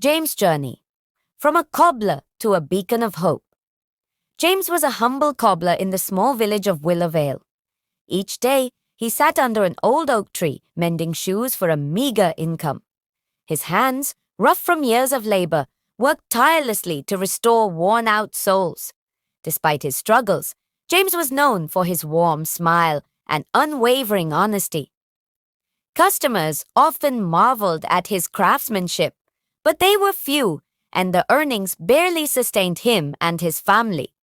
James' journey. From a cobbler to a beacon of hope. James was a humble cobbler in the small village of Willowvale. Each day, he sat under an old oak tree, mending shoes for a meager income. His hands, rough from years of labor, worked tirelessly to restore worn-out soles. Despite his struggles, James was known for his warm smile and unwavering honesty. Customers often marveled at his craftsmanship, but they were few, and the earnings barely sustained him and his family.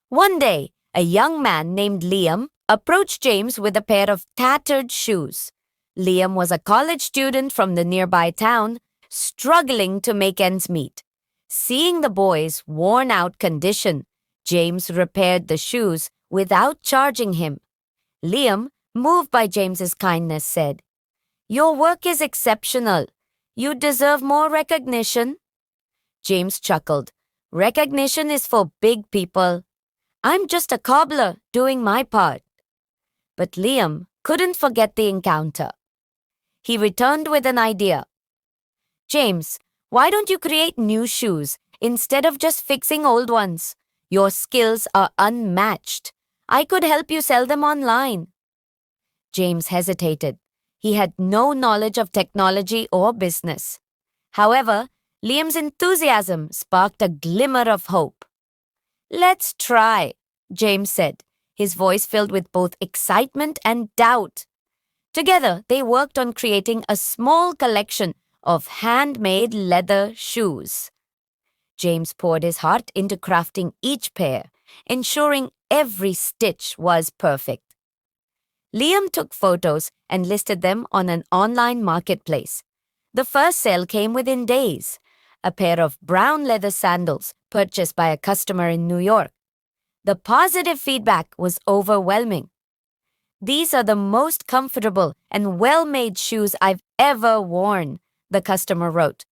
One day, a young man named Liam approached James with a pair of tattered shoes. Liam was a college student from the nearby town, struggling to make ends meet. Seeing the boy's worn-out condition, James repaired the shoes without charging him. Liam, moved by James's kindness, said, "Your work is exceptional. You deserve more recognition." James chuckled. "Recognition is for big people. I'm just a cobbler doing my part." But Liam couldn't forget the encounter. He returned with an idea. "James, why don't you create new shoes instead of just fixing old ones? Your skills are unmatched. I could help you sell them online." James hesitated. He had no knowledge of technology or business. However, Liam's enthusiasm sparked a glimmer of hope. "Let's try," James said, his voice filled with both excitement and doubt. Together, they worked on creating a small collection of handmade leather shoes. James poured his heart into crafting each pair, ensuring every stitch was perfect. Liam took photos and listed them on an online marketplace. The first sale came within days, a pair of brown leather sandals purchased by a customer in New York. The positive feedback was overwhelming. "These are the most comfortable and well-made shoes I've ever worn," the customer wrote.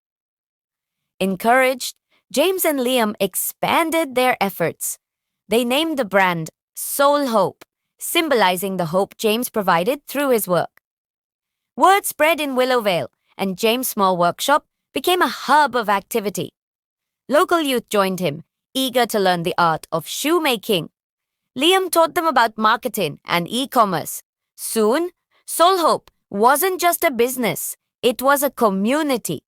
Encouraged, James and Liam expanded their efforts. They named the brand SoleHope, symbolizing the hope James provided through his work. Word spread in Willowvale, and James' small workshop became a hub of activity. Local youth joined him, eager to learn the art of shoemaking. Liam taught them about marketing and e-commerce. Soon, SoleHope wasn't just a business, it was a community.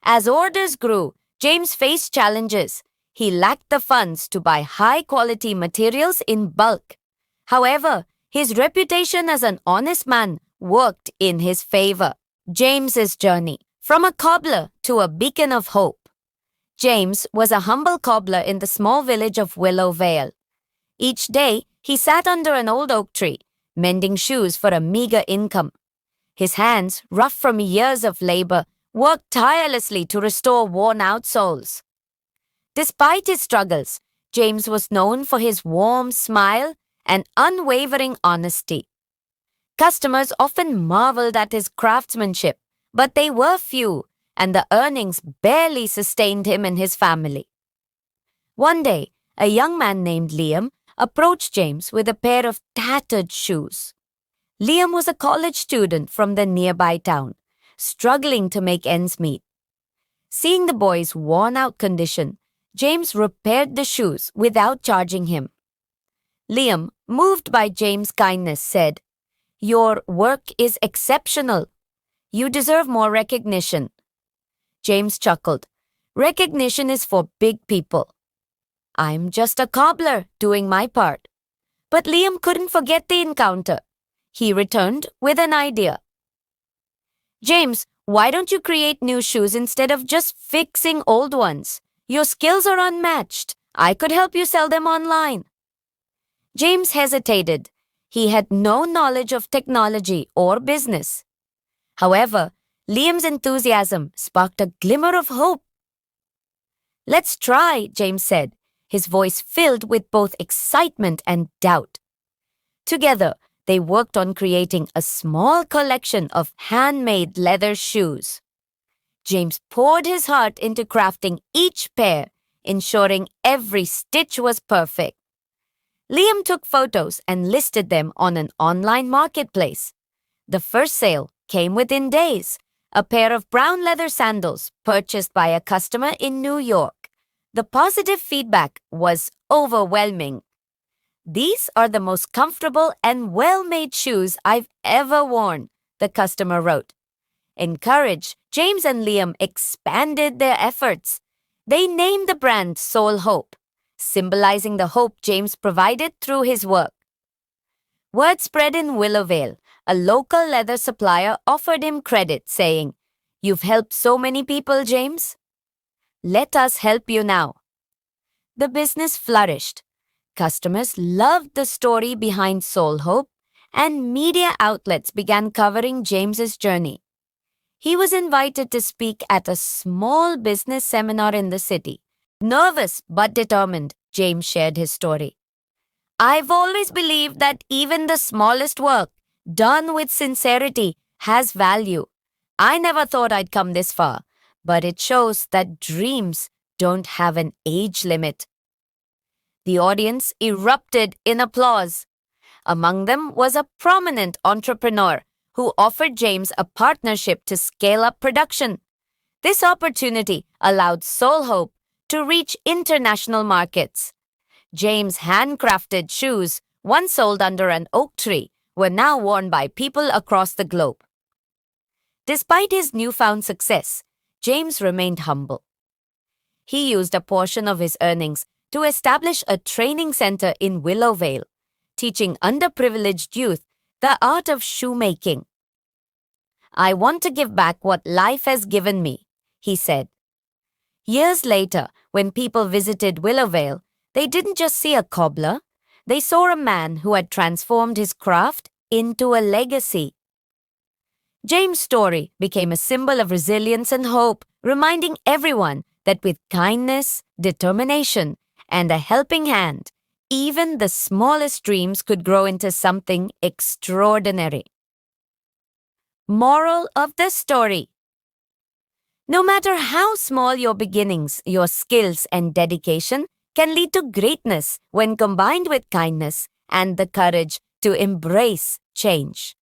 As orders grew, James faced challenges. He lacked the funds to buy high-quality materials in bulk. However, his reputation as an honest man worked in his favor. James's journey. From a cobbler to a beacon of hope. James was a humble cobbler in the small village of Willowvale. Each day, he sat under an old oak tree, mending shoes for a meager income. His hands, rough from years of labor, worked tirelessly to restore worn-out soles. Despite his struggles, James was known for his warm smile and unwavering honesty. Customers often marveled at his craftsmanship, but they were few, and the earnings barely sustained him and his family. One day, a young man named Liam approached James with a pair of tattered shoes. Liam was a college student from the nearby town, struggling to make ends meet. Seeing the boy's worn-out condition, James repaired the shoes without charging him. Liam, moved by James' kindness, said, "Your work is exceptional. You deserve more recognition." James chuckled. "Recognition is for big people. I'm just a cobbler doing my part." But Liam couldn't forget the encounter. He returned with an idea. "James, why don't you create new shoes instead of just fixing old ones? Your skills are unmatched. I could help you sell them online." James hesitated. He had no knowledge of technology or business. However, Liam's enthusiasm sparked a glimmer of hope. "Let's try," James said, his voice filled with both excitement and doubt. Together, they worked on creating a small collection of handmade leather shoes. James poured his heart into crafting each pair, ensuring every stitch was perfect. Liam took photos and listed them on an online marketplace. The first sale came within days, a pair of brown leather sandals purchased by a customer in New York. The positive feedback was overwhelming. "These are the most comfortable and well-made shoes I've ever worn," the customer wrote. Encouraged, James and Liam expanded their efforts. They named the brand SoleHope, symbolizing the hope James provided through his work. Word spread in Willowvale. A local leather supplier offered him credit, saying, "You've helped so many people, James. Let us help you now." The business flourished. Customers loved the story behind SoleHope, and media outlets began covering James's journey. He was invited to speak at a small business seminar in the city. Nervous but determined, James shared his story. "I've always believed that even the smallest work, done with sincerity, has value. I never thought I'd come this far, but it shows that dreams don't have an age limit." The audience erupted in applause. Among them was a prominent entrepreneur who offered James a partnership to scale up production. This opportunity allowed SoleHope to reach international markets. James' handcrafted shoes, once sold under an oak tree, were now worn by people across the globe. Despite his newfound success, James remained humble. He used a portion of his earnings to establish a training center in Willowvale, teaching underprivileged youth the art of shoemaking. "I want to give back what life has given me," he said. Years later, when people visited Willowvale, they didn't just see a cobbler, they saw a man who had transformed his craft into a legacy. James' story became a symbol of resilience and hope, reminding everyone that with kindness, determination, and a helping hand, even the smallest dreams could grow into something extraordinary. Moral of the story: no matter how small your beginnings, your skills and dedication can lead to greatness when combined with kindness and the courage to embrace change.